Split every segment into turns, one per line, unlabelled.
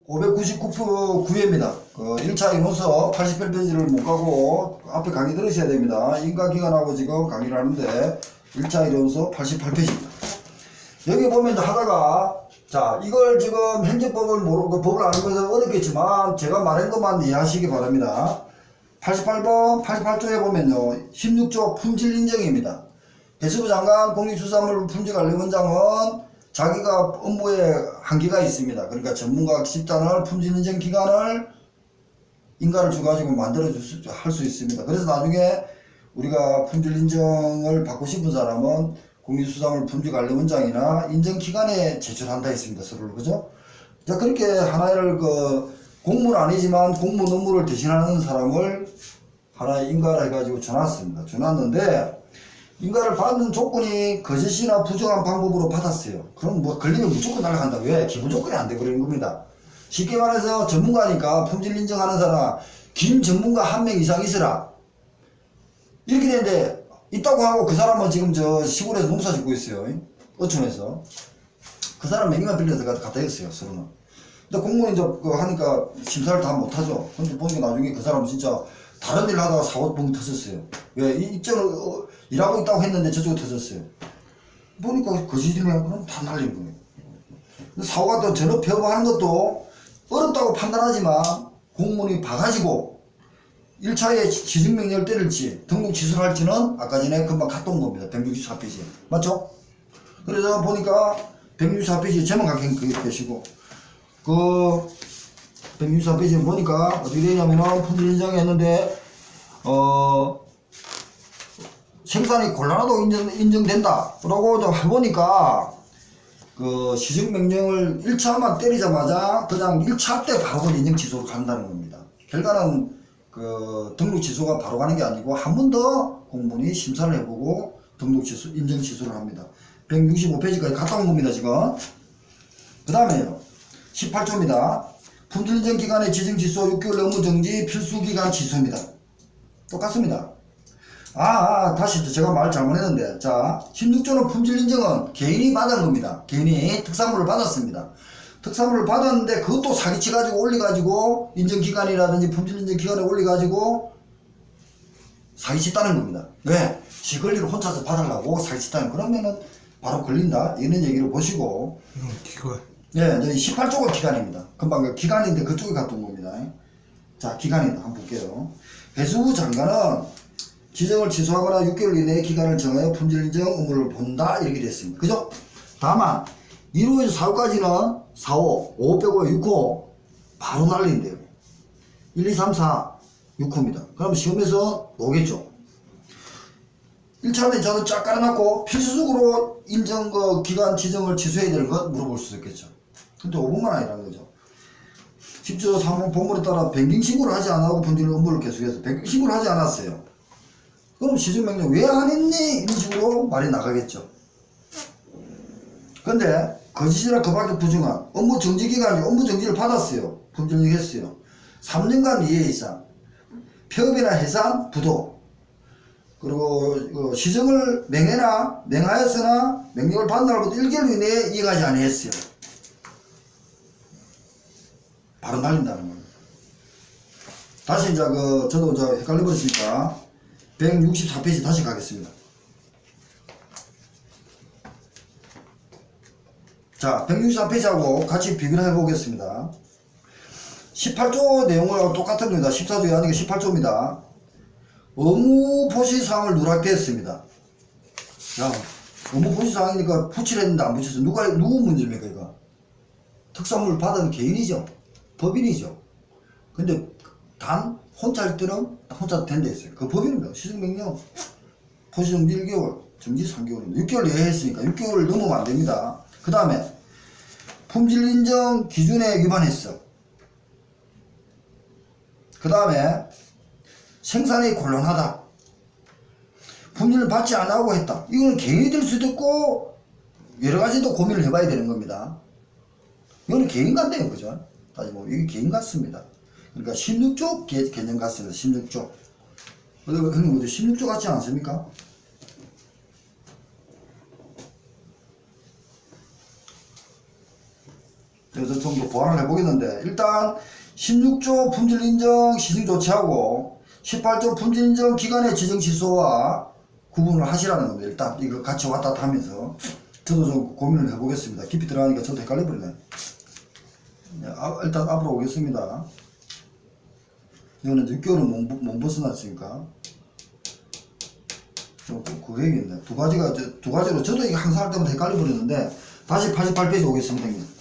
599회입니다. 1차 인호서 88페이지를 못 가고 앞에 강의 들으셔야 됩니다. 인가기관하고 지금 강의를 하는데 1차 인호서 88페이지입니다. 여기 보면 이제 하다가 자 이걸 지금 행정법을 모르고 법을 아는 것은 어렵겠지만 제가 말한 것만 이해하시기 바랍니다. 88번 88조에 보면요 16조 품질 인정입니다. 배수부 장관 공익수산물 품질관리원장은 자기가 업무에 한계가 있습니다. 그러니까 전문가 집단을 품질인증 기관을 인가를 줘가지고 할 수 있습니다. 그래서 나중에 우리가 품질인증을 받고 싶은 사람은 공익수산물 품질관리원장이나 인증기관에 제출한다 했습니다. 서류를 그죠? 자 그렇게 하나를 공무는 아니지만 공무원 업무를 대신하는 사람을 하나의 인가를 해가지고 줘놨습니다. 줘놨는데 인가를 받는 조건이 거짓이나 부정한 방법으로 받았어요. 그럼 뭐 걸리면 무조건 날아간다. 왜? 기본 조건이 안 돼 버리는 겁니다. 쉽게 말해서 전문가니까 품질 인정하는 사람 김 전문가 한 명 이상 있으라 이렇게 되는데 있다고 하고 그 사람은 지금 저 시골에서 농사 짓고 있어요. 어촌에서 그 사람 명의만 빌려서 갖다 했어요. 서로는. 근데 공무원이 하니까 심사를 다 못하죠. 근데 보니까 나중에 그 사람은 진짜 다른 일을 하다가 사고병이 터졌어요. 왜? 이쪽을 일하고 있다고 했는데 저쪽에 터졌어요. 보니까 거짓이네요. 그럼 다 날린 거예요. 근데 사고가 또 전업 폐업하는 것도 어렵다고 판단하지만 공무원이 봐가지고 1차에 지정명령을 때릴지 등록 취소를 할지는 아까 전에 금방 갔다 온 겁니다. 164페이지. 맞죠? 그래서 보니까 164페이지 제목 각행 그게 되시고 164페이지에 보니까 어떻게 되냐면은 품질 인정을 했는데 생산이 곤란하다고 인정된다 라고 해보니까 시정명령을 1차만 때리자마자 그냥 1차 때 바로 인정 취소로 간다는 겁니다. 결과는 등록 취소가 바로 가는 게 아니고 한 번 더 공무원이 심사를 해보고 등록 취소, 인정 취소를 합니다. 165페이지까지 갔다 온 겁니다. 지금 그 다음에요 18조입니다. 품질인증 기관의 지정 취소 6개월 업무 정지 필수기간 취소입니다. 똑같습니다. 다시 제가 말 잘못했는데 자 16조는 품질인증은 개인이 받은 겁니다. 개인이 특산물을 받았습니다. 특산물을 받았는데 그것도 사기치 가지고 올려가지고 인증기관이라든지 품질인증기관에 올려가지고 사기쳤다는 겁니다. 왜? 지 권리를 혼자서 받으려고 사기쳤다는 그러면은 바로 걸린다 이런 얘기를 보시고
기관.
예, 18조가 기간입니다. 금방 기간인데 그쪽에 갔던 겁니다. 자, 기간입니다. 한번 볼게요. 배수부 장관은 지정을 취소하거나 6개월 이내의 기간을 정하여 품질인증 업무를 본다 이렇게 됐습니다. 그죠? 다만 1호에서 4호까지는 4호, 5호 빼고 6호 바로 날린대요. 1, 2, 3, 4, 6호입니다. 그럼 시험에서 오겠죠. 1차는 저는 쫙 깔아놨고 필수적으로 인정 기간 지정을 취소해야 되는 것 물어볼 수 있겠죠. 근데 5번만 아니라는 거죠. 10조 3번 본문에 따라 변경 신고를 하지 않고 분쟁 업무를 계속해서 변경 신고를 하지 않았어요. 그럼 시정명령 왜 안 했니? 이런 식으로 말이 나가겠죠. 근데 거짓이나 그 밖에 부정한 업무 정지 기간이 업무 정지를 받았어요. 품질인증 했어요. 3년간 이해 이상 폐업이나 해산, 부도 그리고 시정을 맹하였으나 명령을 받은 날부터 1개월 이내에 이행하지 아니했어요. 바로 날린다는 거예요. 다시 이제 저도 헷갈려버렸으니까 164페이지 다시 가겠습니다. 자, 164페이지하고 같이 비교를 해보겠습니다. 18조 내용을 똑같은 겁니다. 14조에 하는 게 18조입니다. 업무 보시사항을 누락되었습니다. 야, 업무 보시사항이니까 붙이려 했는데 안 붙였어. 누구 문제입니까, 이거? 특산물 받은 개인이죠. 법인이죠. 근데 단 혼자 할 때는 혼자 된다 했어요. 그 법인입니다. 시정명령 포시정지 1개월 정지 3개월입니다. 6개월 내에 했으니까 6개월을 넘으면 안 됩니다. 그 다음에 품질인정 기준에 위반했어. 그 다음에 생산이 곤란하다. 품질을 받지 않고 했다. 이거는 개인이 될 수도 있고 여러가지도 고민을 해봐야 되는 겁니다. 이거는 개인 같네요. 그죠? 따지면 이게 개인 같습니다. 그러니까 16조 개념 같습니다. 16조. 형님, 16조 같지 않습니까? 그래서 좀 더 보완을 해보겠는데, 일단 16조 품질 인정 시중 조치하고 18조 품질 인정 기간의 지정 취소와 구분을 하시라는 겁니다. 일단 이거 같이 왔다 갔다 하면서 저도 좀 고민을 해보겠습니다. 깊이 들어가니까 저도 헷갈려버리네. 일단 앞으로 오겠습니다. 이거는 6개월은 못 벗어났으니까. 그 얘기인데 두 가지로 저도 이게 항상 할 때마다 헷갈려 버리는데 다시 88페이지 오겠습니다. 형님.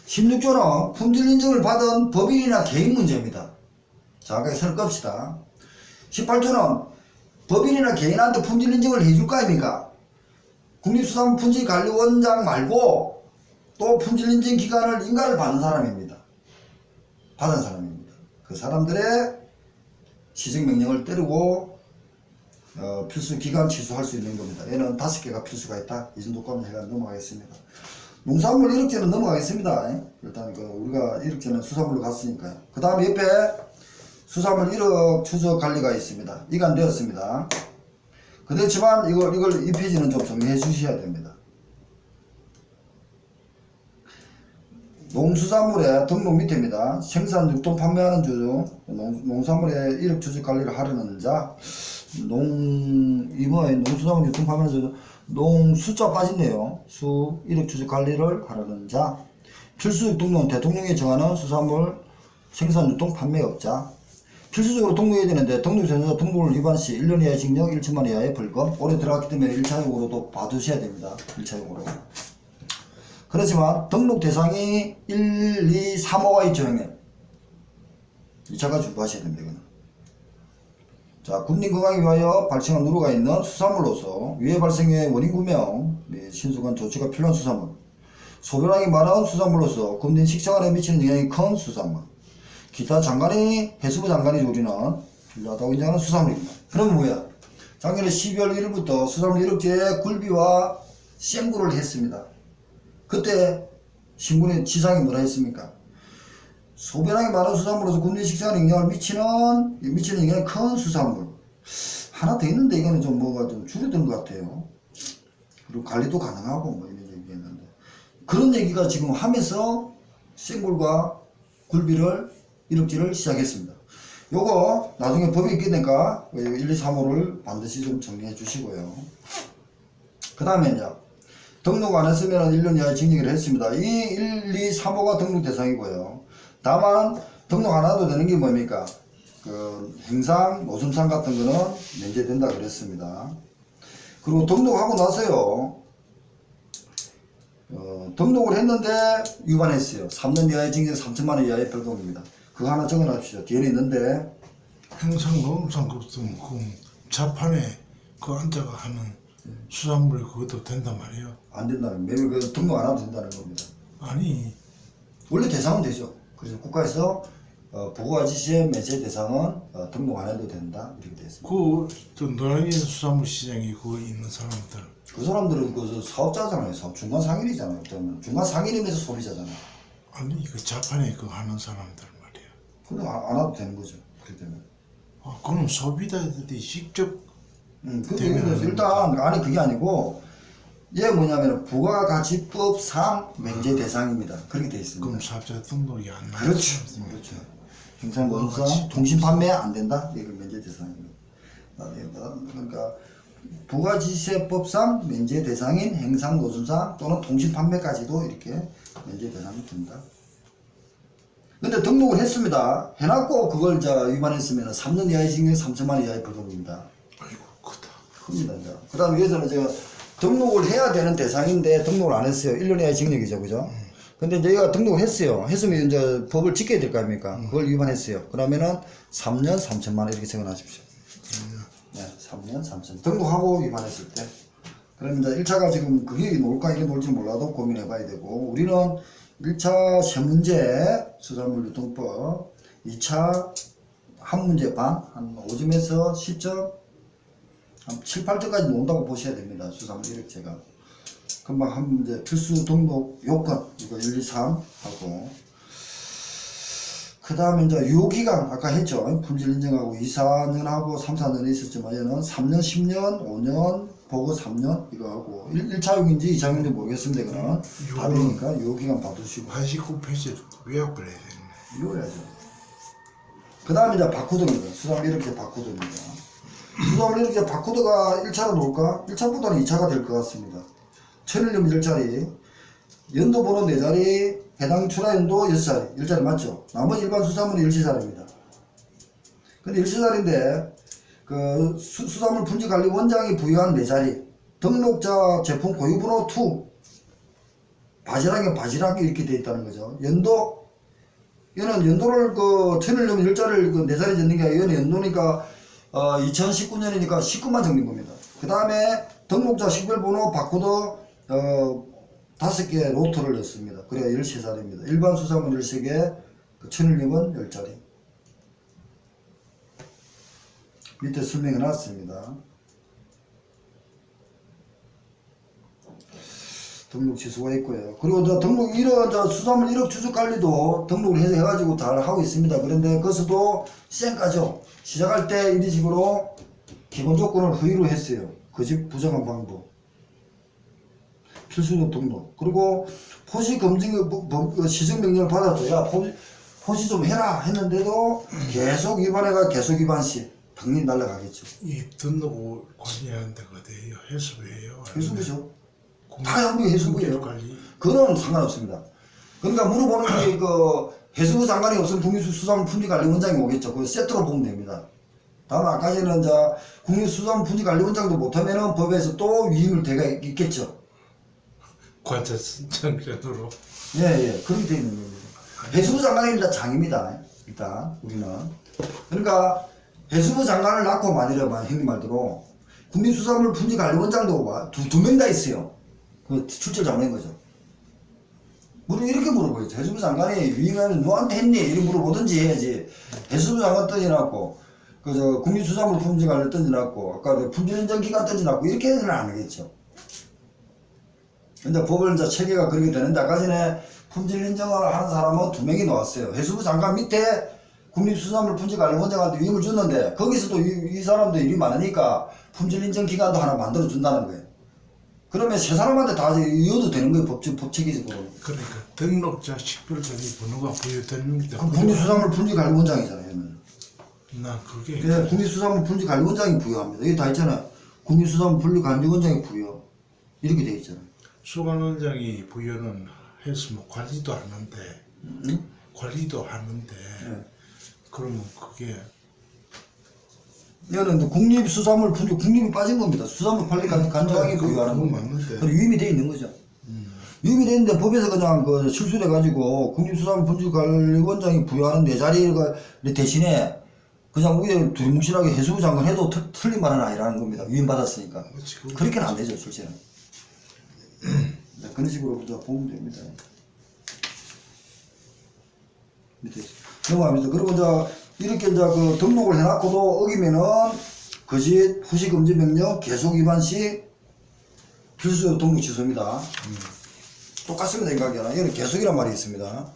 16조는 품질 인정을 받은 법인이나 개인 문제입니다. 정확하게 선을 끕시다. 18조는 법인이나 개인한테 품질 인정을 해줄 거 아닙니까? 국립수산품질관리원장 말고 또 품질 인정 기간을 인가를 받은 사람입니다. 받은 사람입니다. 그 사람들의 시정명령을 때리고 필수 기간 취소할 수 있는 겁니다. 얘는 5개가 필수가 있다. 이 정도까지 해가 넘어가겠습니다. 농산물 1억제는 넘어가겠습니다. 일단 우리가 1억제는 수산물로 갔으니까요. 그 다음에 옆에 수산물 1억 추적 관리가 있습니다. 이관되었습니다. 그렇지만 이걸 이 페이지는 좀 정리해 주셔야 됩니다. 농수산물의 등록 밑에입니다. 생산, 유통, 판매하는 주, 농산물의 1억 추적 관리를 하려는 자, 농수산물 유통, 판매하는 주, 숫자 빠진네요. 수 1억 추적 관리를 하려는 자, 필수 등록 대통령이 정하는 수산물 생산, 유통, 판매업자. 필수적으로 등록해야 되는데 등록전자 등록을 위반 시 1년 이하의 징역 1천만 원 이하의 벌금. 올해 들어갔기 때문에 1차적으로도 봐두셔야 됩니다. 1차적으로. 그렇지만 등록 대상이 1, 2, 3호가 있죠, 형님. 2차가 준비하셔야 됩니다. 이거는. 자, 군민 건강에 위하여 발생한 누루가 있는 수산물로서 위해 발생의 원인 구명 및 신속한 조치가 필요한 수산물, 소변량이 많은 수산물로서 군민 식생활에 미치는 영향이 큰 수산물, 기타 장관이 해수부 장관이 조리는 필요하다고 인정하는 수산물입니다. 그럼 뭐야? 작년에 12월 1일부터 수산물 1억제에 굴비와 생굴을 했습니다. 그때 신군의 지상이 뭐라 했습니까? 소변량이 많은 수산물로서 군민 식생활에 영향을 미치는 영향이 큰 수산물. 하나 더 있는데 이거는 좀 뭐가 좀 줄어든 것 같아요. 그리고 관리도 가능하고 뭐 이런 얘기했는데 그런 얘기가 지금 하면서 생굴과 굴비를 1억제를 시작했습니다. 요거 나중에 법이 있게 되니까 1, 2, 3호를 반드시 좀 정리해 주시고요. 그 다음에 이제 등록 안 했으면 1년 이하의 징역을 했습니다. 이 1, 2, 3호가 등록 대상이고요. 다만 등록 안 해도 되는 게 뭡니까? 행상, 노점상 같은 거는 면제된다 그랬습니다. 그리고 등록하고 나서요. 등록을 했는데 위반했어요. 3년 이하의 징역 3천만 원 이하의 벌금입니다. 그거 하나 적어놔주시죠. 뒤에 있는데
행상 노점상 같은 그 자판에 그 앉아가 하는 수산물이 그것도 된단 말이에요.
안 된다는 매일 등록 안 해도 된다는 겁니다.
아니
원래 대상은 되죠. 그래서 국가에서 보고가 지시의 매제 대상은 등록 안 해도 된다 이렇게 되어 있습니다.
그 노량진 수산물 시장에 그거 있는 사람들
그 사람들은 그 사업자잖아요. 중간 상인이잖아요. 중간 상인이면서 소비자잖아요.
아니 그 자판에 그거 하는 사람들 말이야.
그럼 안 해도 되는 거죠. 그렇기 때문에.
그럼 소비자들이 직접
그래서 일단 아니 그게 아니고 얘 뭐냐면 부가가치법상 면제 대상입니다. 그렇게 되어 있습니다.
그럼 사업자 등록이 안 나요.
그렇죠. 그렇죠. 행상노점상 통신 판매 안 된다. 이걸 면제 대상입니다. 그러니까 부가지세법상 면제 대상인 행상노점상 또는 통신 판매까지도 이렇게 면제 대상이 된다. 근데 등록을 했습니다. 해놨고 그걸 이제 위반했으면 3년 이하의 징역 3천만 원 이하의 벌금입니다.
아이고 크다.
큽니다. 이제. 그 다음에 여기서는 제가 등록을 해야 되는 대상인데 등록을 안 했어요. 1년 이하의 징역이죠. 그죠? 근데 이제 얘가 등록을 했어요. 했으면 이제 법을 지켜야 될 거 아닙니까? 그걸 위반했어요. 그러면은 3년 3천만 원 이렇게 적어놔십시오. 네, 3년 3천. 등록하고 위반했을 때. 그러면 이제 1차가 지금 그게 놀까 이게 놀지 몰라도 고민해 봐야 되고, 우리는 1차 세문제 수산물 유통법, 2차 한 문제 반, 한 5점에서 10점, 한 7, 8점까지 논다고 보셔야 됩니다. 수산물 1억제가. 금방 한 문제 필수 등록 요건, 이거 1, 2, 3 하고, 그 다음에 이제 유효기간, 아까 했죠. 품질 인정하고 2, 4년하고 3, 4년이 있었지만 얘는 3년, 10년, 5년, 보고 3년 이거 하고 1차용인지 2차용인지 모르겠습니다. 이거는 답이니까 요 기간 봐두시고
89페이지 요약을 해야 되네.
이거야죠. 그 다음에 이제 바코드입니다. 수담 이렇게 바코드입니다. 수담을 이렇게 바코드가 1차로 놓을까? 1차보다는 2차가 될 것 같습니다. 천일염 10자리, 연도 번호 4자리, 해당 출하 연도 6자리, 10자리 맞죠? 나머지 일반 수산물은 일시자리입니다. 근데 일시자리인데, 그 수산물 분지관리 원장이 부여한 4자리, 등록자 제품 고유번호 2, 바지락이 이렇게 되어 있다는 거죠. 연도, 이거는 연도를 그 천일염 10자리를 그 4자리 적는 게 아니라 이거는 연도니까 2019년이니까 19만 적는 겁니다. 그 다음에 등록자 식별번호 바코드 5개 로트를 넣습니다. 그래야 13자리입니다. 일반 수산물 13개, 그 천일염은 10자리. 밑에 설명해 놨습니다. 등록 취소가 있고요. 그리고 저 등록 이런 저 수산물 1억 주주 관리도 등록을 해가지고 잘 하고 있습니다. 그런데 그것도 쌩까죠. 시작할 때 이런 식으로 기본 조건을 허위로 했어요. 그 집 부정한 방법. 필수적 등록. 그리고 포시 검증 시정 명령을 받았죠. 야 포시 좀 해라 했는데도 계속 위반해가 계속 위반 시 당연히 날라가겠죠.
이 등록을 관리하는 데가 어디예요? 해수부예요?
해수부죠. 다 한국의 해수부예요.
관리.
그건 상관없습니다. 그러니까 물어보는 게 그 해수부 장관이 없으면 국립수산물 품질관리원장이 오겠죠. 그 세트로 보면 됩니다. 다만 아까 전에 이제 국립수산물 품질관리원장도 못하면은 법에서 또 위임을 대가 있겠죠.
관자 선정전으로.
예, 그렇게 되어 있는 겁니다. 해수부 장관이 일단 장입니다. 일단 우리는. 그러니까 해수부 장관을 낳고 만이라면 형님 말대로 국립수산물 품질관리원장도 두 명 다 있어요. 그 출처를 잡는 거죠. 이렇게 물어보겠죠. 해수부 장관이 위임하면 누구한테 했니? 이렇게 물어보든지 해야지. 해수부 장관 던져놨고, 그저 국립수산물 품질관리 던져놨고, 아까 그 품질인정기관 던져놨고, 이렇게는 안 하겠죠. 근데 법을 이제 체계가 그렇게 되는데, 아까 전에 품질인정을 하는 사람은 2명이 나왔어요. 해수부 장관 밑에 국립수산물 품질관리원장한테 위임을 줬는데, 거기서도 이 사람들 일이 많으니까 품질인정기관도 하나 만들어준다는 거예요. 그러면 세 사람한테 다 이어도 되는 거예요, 법체계적으로.
그러니까 등록자 식별관리 번호가 부여됩니다.
그럼 국립수산물 품질관리원장이잖아요, 얘는.
나 그게
네, 국립수산물 품질관리원장이 부여합니다. 여기 다 있잖아요. 국립수산물 품질관리원장이 부여. 이렇게 돼 있잖아요.
수관원장이 부여는 해서 뭐 관리도 하는데, 관리도 하는데,
네.
그러면 그게
이거는 국립수산물 품질, 국립이 빠진 겁니다. 수산물 관리 관장이 부여하는
그건
겁니다.
맞는데.
그리고 위임이 돼 있는 거죠. 위임이 돼 있는데 법에서 그냥 그 실수돼가지고 국립수산물 품질관리원장이 부여하는 4자리가 대신에 그냥 우리가 두리뭉실하게 해수부 장관 해도 틀린 말은 아니라는 겁니다. 위임 받았으니까. 그렇게는 안 되죠, 실제는. 네, 그런 식으로 보면 됩니다. 밑에 넘어갑니다. 그리고 이렇게 그 등록을 해놨고도 어기면은 거짓 후시금지 명령 계속 위반 시 필수 등록 취소입니다. 똑같습니다. 인가기나 이거는 계속이란 말이 있습니다.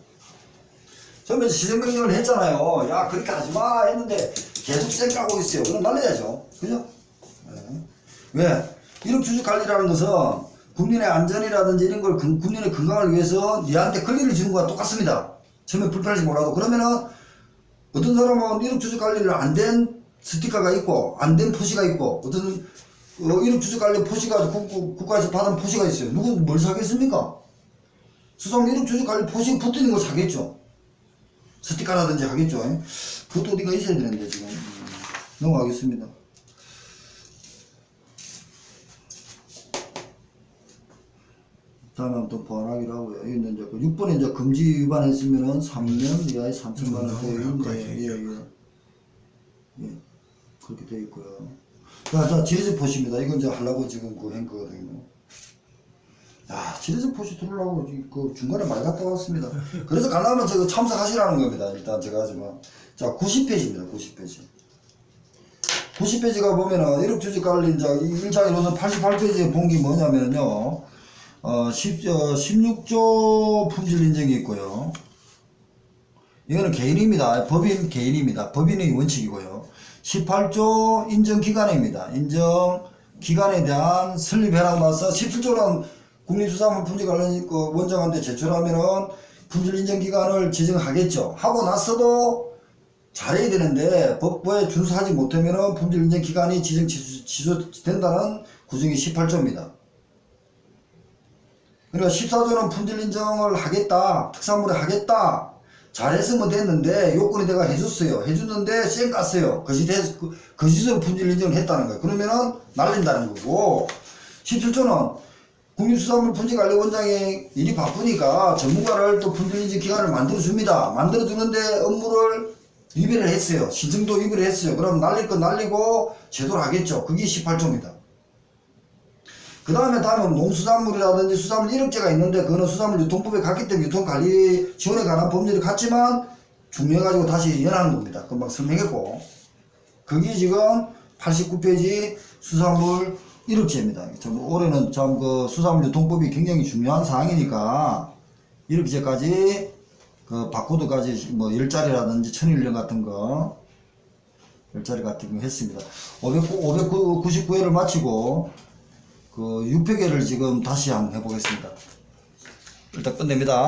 처음에 시정명령을 했잖아요. 야 그렇게 하지마 했는데 계속 쌩까고 있어요. 그럼 날려야죠. 그죠? 네. 왜? 1억 주주관리라는 것은 국민의 안전이라든지 이런 걸 국민의 건강을 위해서 니한테 권리를 주는 거와 똑같습니다. 처음에 불편할지 몰라도. 그러면은 어떤 사람은 1억 주주관리를 안 된 스티커가 있고 안 된 표시가 있고 어떤 1억 주주관리 표시가 국가에서 받은 표시가 있어요. 누구 뭘 사겠습니까? 수산물 1억 주주관리 표시 붙어있는 걸 사겠죠. 스티커라든지 하겠죠. 그것도 어디가 있어야 되는데 지금 넘어가겠습니다. 다음에 또 보완하기로 하고요. 이거 이제 6번에 이제 금지 위반했으면은 3년 이하의 3천만 원 거인데 예. 그렇게 되어 있고요. 자, 지리적 표시입니다. 이건 이제 하려고 지금 한 거거든요. 야, 지리적 표시 들으려고 그 중간에 많이 갔다 왔습니다. 그래서 가려면 저거 참석하시라는 겁니다. 일단 제가 하지만. 자, 90페이지입니다. 90페이지. 90페이지가 보면은 1억 주식 관리 이제 1차 1호선 88페이지에 본 게 뭐냐면요. 16조 품질 인정이 있고요. 이거는 개인입니다. 법인 개인입니다. 법인의 원칙이고요. 18조 인정기관입니다. 인정 기간에 대한 설립해라고 나서 17조는 국립수산물 품질관리 원장한테 제출하면은 품질 인정 기간을 지정하겠죠. 하고 나서도 잘해야 되는데 법에 준수하지 못하면은 품질 인정 기간이 지정 취소된다는 구정이 18조입니다. 그러니까 14조는 품질 인정을 하겠다, 특산물에 하겠다, 잘했으면 됐는데 요건이 내가 해줬어요. 해줬는데 쌩 깠어요. 거짓으로 품질 인정을 했다는 거예요. 그러면은 날린다는 거고, 17조는 국립수산물 품질관리원장이 일이 바쁘니까 전문가를 또 품질 인정 기관을 만들어줍니다. 만들어주는데 업무를 위배를 했어요. 신청도 위배를 했어요. 그럼 날릴 건 날리고 제도를 하겠죠. 그게 18조입니다. 그 다음에 다음은 농수산물이라든지 수산물 이력제가 있는데 그거는 수산물 유통법에 갔기 때문에 유통관리 지원에 관한 법률이 같지만 중요해가지고 다시 연하는 겁니다. 금방 설명했고, 그게 지금 89페이지 수산물 이력제입니다. 올해는 참 그 수산물 유통법이 굉장히 중요한 사항이니까 이력제까지 그 바코드까지 뭐 10자리라든지 1001년 같은 거 10자리 같은 거 했습니다. 599회를 마치고 그 600회를 지금 다시 한번 해보겠습니다. 일단 끝냅니다.